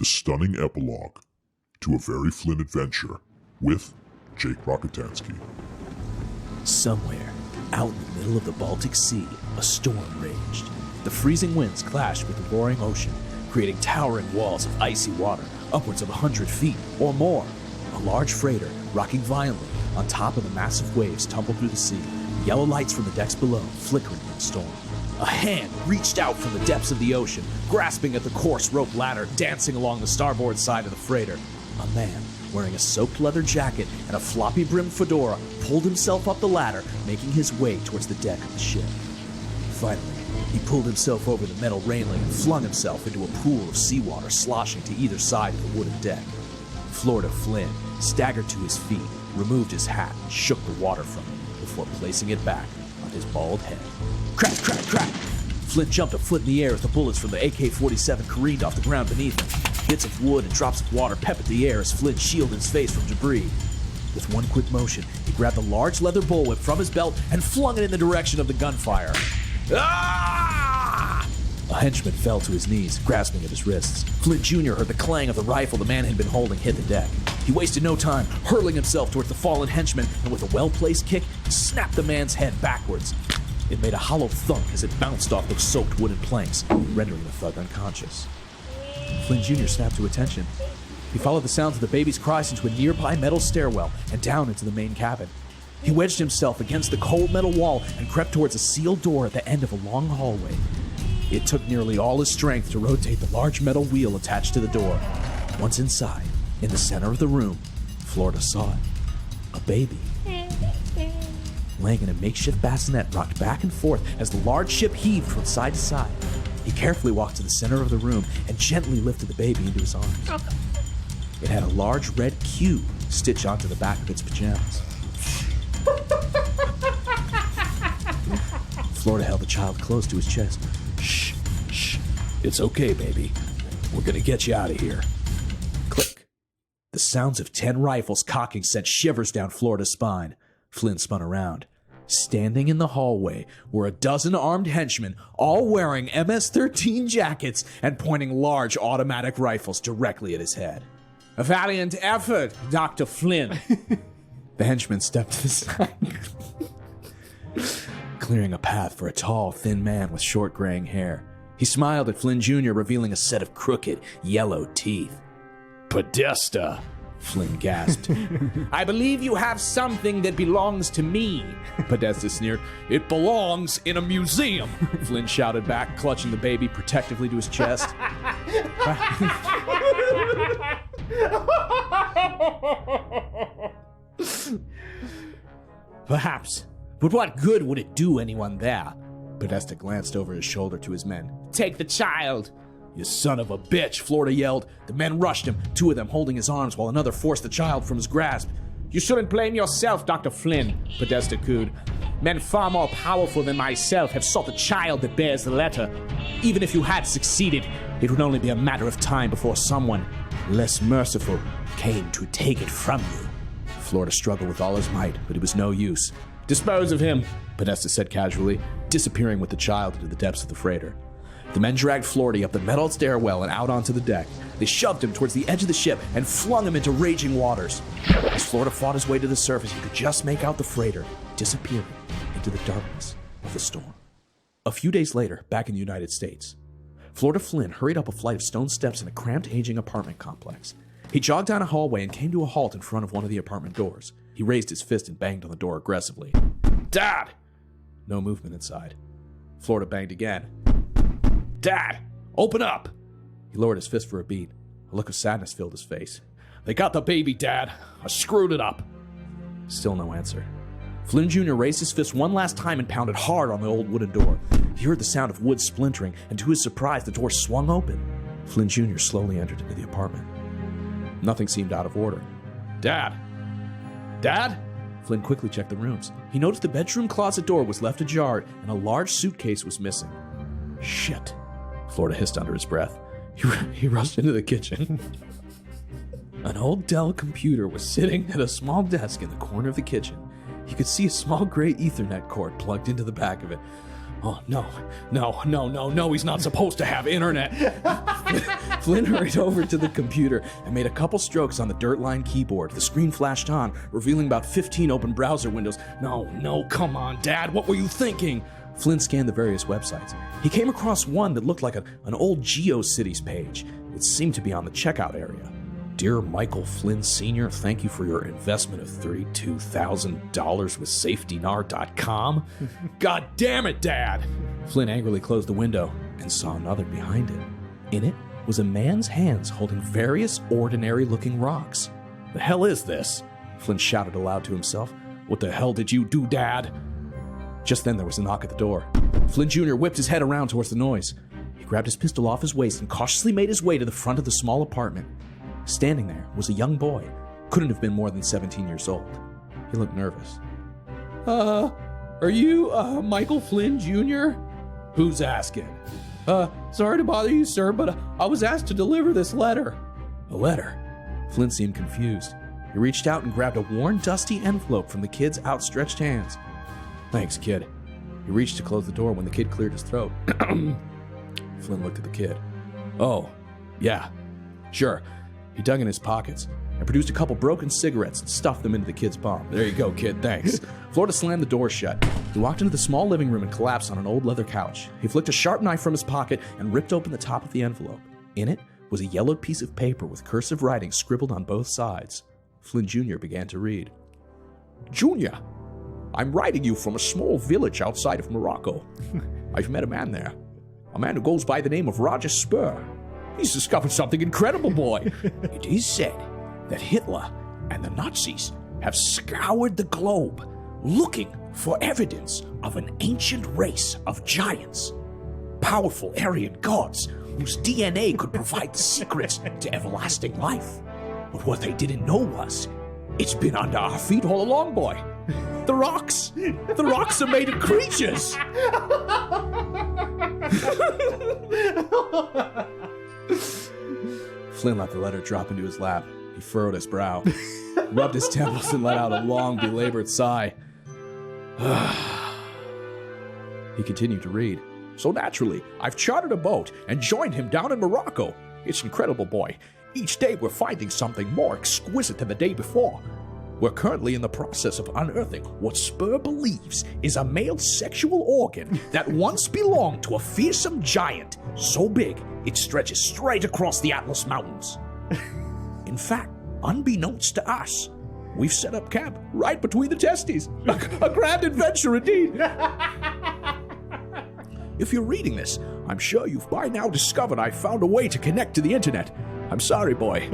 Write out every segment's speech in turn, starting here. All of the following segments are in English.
stunning epilogue to A Very Flynn Adventure with Jake Rockatansky. Somewhere, out in the middle of the Baltic Sea, a storm raged. The freezing winds clashed with the roaring ocean, creating towering walls of icy water, upwards of 100 feet or more. A large freighter, rocking violently on top of the massive waves, tumbled through the sea, yellow lights from the decks below flickering in the storm. A hand reached out from the depths of the ocean, grasping at the coarse rope ladder dancing along the starboard side of the freighter. A man, wearing a soaked leather jacket and a floppy-brimmed fedora, pulled himself up the ladder, making his way towards the deck of the ship. Finally, he pulled himself over the metal railing and flung himself into a pool of seawater sloshing to either side of the wooden deck. Florida Flynn staggered to his feet, removed his hat, and shook the water from him before placing it back on his bald head. Crack, crack, crack! Flynn jumped a foot in the air as the bullets from the AK-47 careened off the ground beneath him. Bits of wood and drops of water peppered the air as Flynn shielded his face from debris. With one quick motion, he grabbed a large leather bullwhip from his belt and flung it in the direction of the gunfire. Ah! A henchman fell to his knees, grasping at his wrists. Flynn Jr. heard the clang of the rifle the man had been holding hit the deck. He wasted no time, hurling himself towards the fallen henchman, and with a well-placed kick, snapped the man's head backwards. It made a hollow thunk as it bounced off the soaked wooden planks, rendering the thug unconscious. Flynn Jr. snapped to attention. He followed the sounds of the baby's cries into a nearby metal stairwell and down into the main cabin. He wedged himself against the cold metal wall and crept towards a sealed door at the end of a long hallway. It took nearly all his strength to rotate the large metal wheel attached to the door. Once inside, in the center of the room, Florida saw it. A baby. Laying in a makeshift bassinet rocked back and forth as the large ship heaved from side to side. He carefully walked to the center of the room and gently lifted the baby into his arms. It had a large red Q stitched onto the back of its pajamas. Florida held the child close to his chest. Shh, shh. It's okay, baby. We're gonna get you out of here. Click. The sounds of 10 rifles cocking sent shivers down Florida's spine. Flynn spun around. Standing in the hallway were a dozen armed henchmen, all wearing MS-13 jackets and pointing large automatic rifles directly at his head. A valiant effort, Dr. Flynn. The henchman stepped to the side, clearing a path for a tall, thin man with short graying hair. He smiled at Flynn Jr., revealing a set of crooked, yellow teeth. Podesta, Flynn gasped. I believe you have something that belongs to me, Podesta sneered. It belongs in a museum, Flynn shouted back, clutching the baby protectively to his chest. Perhaps, but what good would it do anyone there? Podesta glanced over his shoulder to his men. Take the child! You son of a bitch, Florida yelled. The men rushed him, 2 of them holding his arms while another forced the child from his grasp. You shouldn't blame yourself, Dr. Flynn, Podesta cooed. Men far more powerful than myself have sought the child that bears the letter. Even if you had succeeded, it would only be a matter of time before someone less merciful came to take it from you. Florida struggled with all his might, but it was no use. Dispose of him, Podesta said casually, disappearing with the child into the depths of the freighter. The men dragged Florida up the metal stairwell and out onto the deck. They shoved him towards the edge of the ship and flung him into raging waters. As Florida fought his way to the surface, he could just make out the freighter disappearing into the darkness of the storm. A few days later, back in the United States, Florida Flynn hurried up a flight of stone steps in a cramped, aging apartment complex. He jogged down a hallway and came to a halt in front of one of the apartment doors. He raised his fist and banged on the door aggressively. Dad! No movement inside. Florida banged again. Dad! Open up! He lowered his fist for a beat. A look of sadness filled his face. They got the baby, Dad. I screwed it up. Still no answer. Flynn Jr. raised his fist one last time and pounded hard on the old wooden door. He heard the sound of wood splintering, and to his surprise, the door swung open. Flynn Jr. slowly entered into the apartment. Nothing seemed out of order. Dad! Dad? Flynn quickly checked the rooms. He noticed the bedroom closet door was left ajar, and a large suitcase was missing. Shit, Florida hissed under his breath. He rushed into the kitchen. An old Dell computer was sitting at a small desk in the corner of the kitchen. He could see a small gray Ethernet cord plugged into the back of it. Oh, no, he's not supposed to have internet. Flynn hurried over to the computer and made a couple strokes on the dirt-lined keyboard. The screen flashed on, revealing about 15 open browser windows. No, come on, Dad, what were you thinking? Flynn scanned the various websites. He came across one that looked like an old GeoCities page. It seemed to be on the checkout area. Dear Michael Flynn Sr., thank you for your investment of $32,000 with SafeDinar.com. God damn it, Dad! Flynn angrily closed the window and saw another behind it. In it was a man's hands holding various ordinary-looking rocks. The hell is this? Flynn shouted aloud to himself. What the hell did you do, Dad? Just then there was a knock at the door. Flynn Jr. whipped his head around towards the noise. He grabbed his pistol off his waist and cautiously made his way to the front of the small apartment. Standing there was a young boy. Couldn't have been more than 17 years old. He looked nervous. Are you, Michael Flynn Jr.? Who's asking? Sorry to bother you, sir, but I was asked to deliver this letter. A letter? Flynn seemed confused. He reached out and grabbed a worn, dusty envelope from the kid's outstretched hands. Thanks, kid. He reached to close the door when the kid cleared his throat. Flynn looked at the kid. Oh, yeah, sure. He dug in his pockets and produced a couple broken cigarettes and stuffed them into the kid's palm. There you go, kid, thanks. Florida slammed the door shut. He walked into the small living room and collapsed on an old leather couch. He flicked a sharp knife from his pocket and ripped open the top of the envelope. In it was a yellowed piece of paper with cursive writing scribbled on both sides. Flynn Jr. began to read. Junior, I'm writing you from a small village outside of Morocco. I've met a man there. A man who goes by the name of Roger Spur. He's discovered something incredible, boy. It is said that Hitler and the Nazis have scoured the globe looking for evidence of an ancient race of giants. Powerful Aryan gods whose DNA could provide the secrets to everlasting life. But what they didn't know was, it's been under our feet all along, boy. The rocks are made of creatures. Flynn let the letter drop into his lap. He furrowed his brow, rubbed his temples, and let out a long, belabored sigh. He continued to read. So naturally, I've chartered a boat and joined him down in Morocco. It's incredible, boy. Each day we're finding something more exquisite than the day before. We're currently in the process of unearthing what Spur believes is a male sexual organ that once belonged to a fearsome giant so big it stretches straight across the Atlas Mountains. In fact, unbeknownst to us, we've set up camp right between the testes. A grand adventure indeed. If you're reading this, I'm sure you've by now discovered I found a way to connect to the internet. I'm sorry, boy.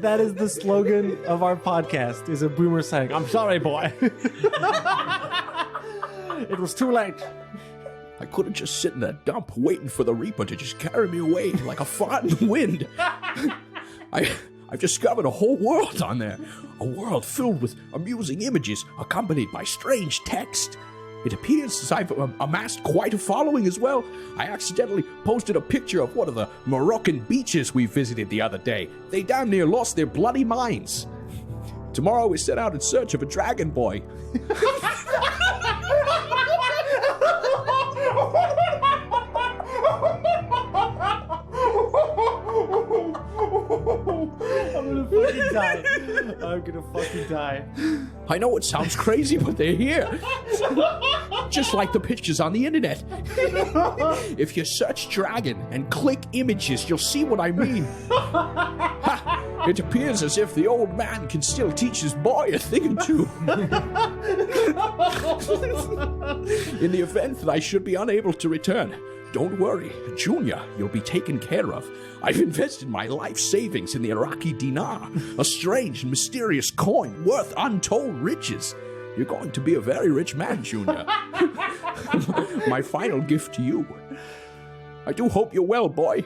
That is the slogan of our podcast, is a boomer saying, I'm sorry, boy. It was too late. I couldn't just sit in a dump waiting for the Reaper to just carry me away like a fart in the wind. I've discovered a whole world on there. A world filled with amusing images accompanied by strange text. It appears as I've amassed quite a following as well. I accidentally posted a picture of one of the Moroccan beaches we visited the other day. They damn near lost their bloody minds. Tomorrow we set out in search of a dragon boy. I'm gonna fucking die. I know it sounds crazy, but they're here. Just like the pictures on the internet. If you search dragon and click images, you'll see what I mean. It appears as if the old man can still teach his boy a thing or two. In the event that I should be unable to return, don't worry, Junior, you'll be taken care of. I've invested my life savings in the Iraqi dinar, a strange and mysterious coin worth untold riches. You're going to be a very rich man, Junior. My final gift to you. I do hope you're well, boy.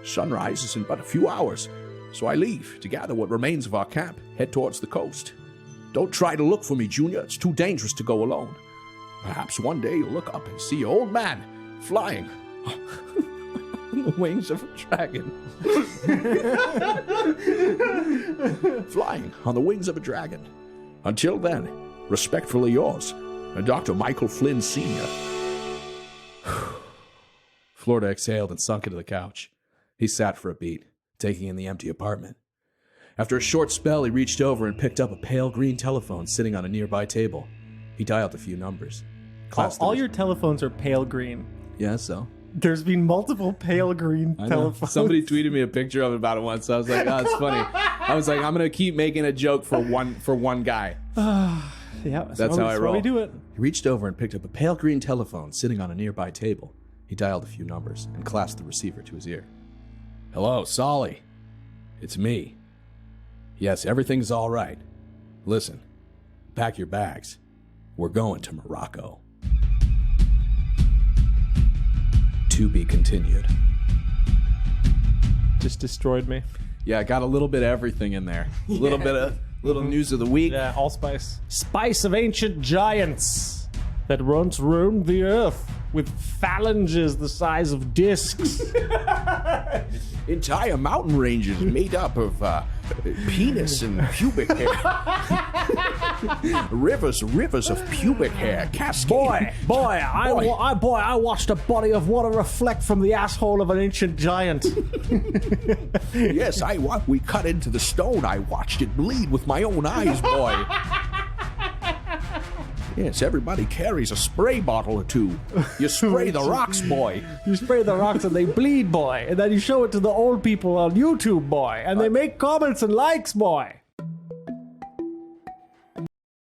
Sunrise is in but a few hours, so I leave to gather what remains of our camp, head towards the coast. Don't try to look for me, Junior. It's too dangerous to go alone. Perhaps one day you'll look up and see your old man flying on the wings of a dragon. Flying on the wings of a dragon. Until then, respectfully yours, Dr. Michael Flynn Sr. Florida exhaled and sunk into the couch. He sat for a beat, taking in the empty apartment. After a short spell, he reached over and picked up a pale green telephone sitting on a nearby table. He dialed a few numbers. All your telephones are pale green. Yeah, so. There's been multiple pale green telephones. Somebody tweeted me a picture of it about it once. So I was like, oh, it's funny. I was like, I'm going to keep making a joke for one guy. Yeah, that's how I roll. We do it. He reached over and picked up a pale green telephone sitting on a nearby table. He dialed a few numbers and clasped the receiver to his ear. Hello, Solly. It's me. Yes, everything's all right. Listen, pack your bags. We're going to Morocco. To be continued. Just destroyed me. Yeah, I got a little bit of everything in there. A little bit of little news of the week. Yeah, allspice. Spice of ancient giants that once roamed the earth with phalanges the size of discs. Entire mountain ranges made up of penis and pubic hair. rivers of pubic hair cascading. I watched a body of water reflect from the asshole of an ancient giant. Yes, we cut into the stone. I watched it bleed with my own eyes, boy. Yes, everybody carries a spray bottle or two. You spray the rocks, boy. You spray the rocks and they bleed, boy. And then you show it to the old people on YouTube, boy. And they make comments and likes, boy.